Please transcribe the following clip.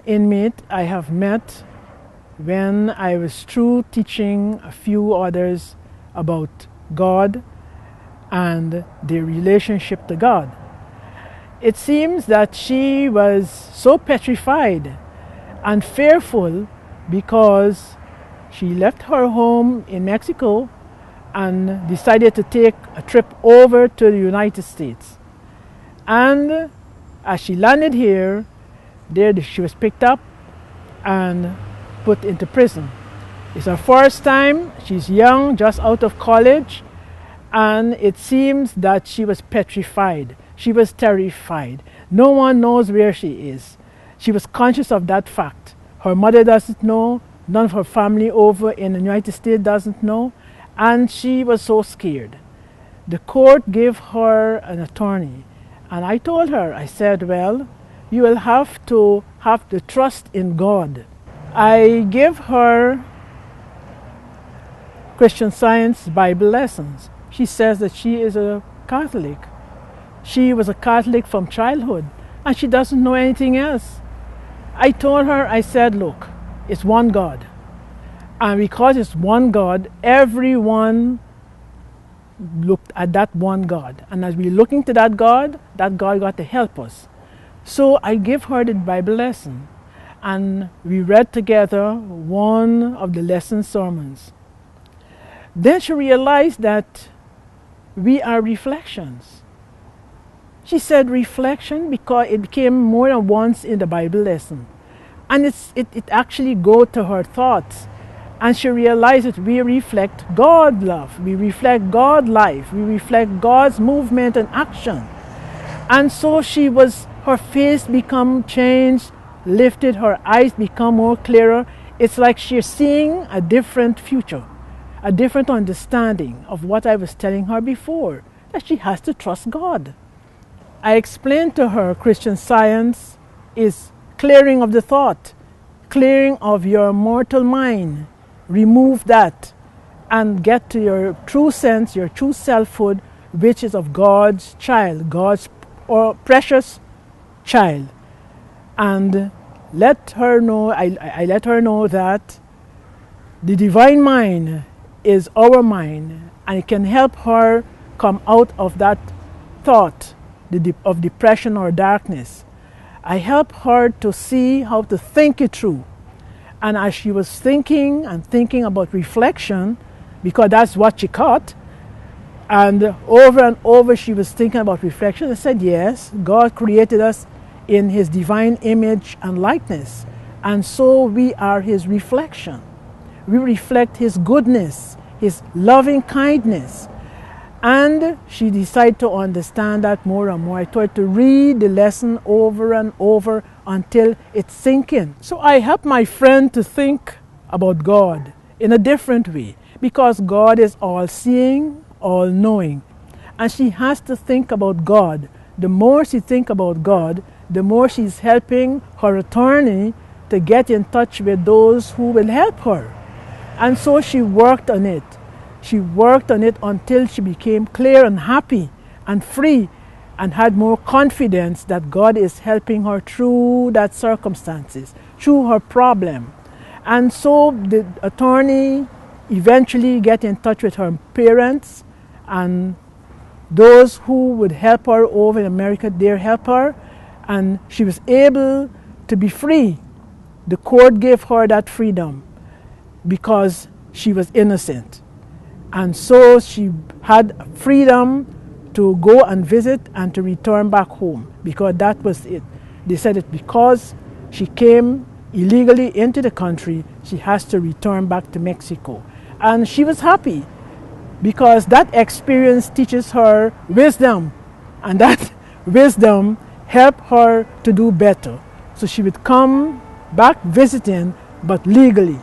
inmate I have met when I was through teaching a few others about God and their relationship to God. It seems that she was so petrified and fearful because she left her home in Mexico and decided to take a trip over to the United States. And as she landed here, there she was picked up and put into prison. It's her first time. She's young, just out of college, and it seems that she was petrified. She was terrified. No one knows where she is. She was conscious of that fact. Her mother doesn't know. None of her family over in the United States doesn't know. And she was so scared. The court gave her an attorney. And I told her, I said, well, you will have to have the trust in God. I gave her Christian Science Bible lessons. She says that she is a Catholic. She was a Catholic from childhood, and she doesn't know anything else. I told her, I said, look, it's one God. And because it's one God, everyone looked at that one God. And as we're looking to that God got to help us. So I gave her the Bible lesson. And we read together one of the lesson sermons. Then she realized that we are reflections. She said reflection because it came more than once in the Bible lesson. And it actually goes to her thoughts. And she realized that we reflect God's love, we reflect God's life, we reflect God's movement and action. And so her face become changed, lifted, her eyes become more clearer. It's like she's seeing a different future, a different understanding of what I was telling her before, that she has to trust God. I explained to her Christian Science is clearing of the thought, clearing of your mortal mind. Remove that and get to your true sense, your true selfhood, which is of God's child, God's precious child. And let her know, I let her know that the divine mind is our mind, and it can help her come out of that thought of depression or darkness. I help her to see how to think it through. And as she was thinking and thinking about reflection, because that's what she caught, and over she was thinking about reflection, I said, yes, God created us in His divine image and likeness. And so we are His reflection. We reflect His goodness, His loving kindness. And she decided to understand that more and more. I told her to read the lesson over and over until it's sink in. So I helped my friend to think about God in a different way, because God is all-seeing, all-knowing. And she has to think about God. The more she thinks about God, the more she's helping her attorney to get in touch with those who will help her. And so she worked on it. She worked on it until she became clear and happy and free and had more confidence that God is helping her through that circumstances, through her problem. And so the attorney eventually get in touch with her parents and those who would help her over in America, they help her, and she was able to be free. The court gave her that freedom because she was innocent. And so she had freedom to go and visit and to return back home, because that was it. They said it because she came illegally into the country, she has to return back to Mexico. And she was happy because that experience teaches her wisdom, and that wisdom helped her to do better. So she would come back visiting, but legally.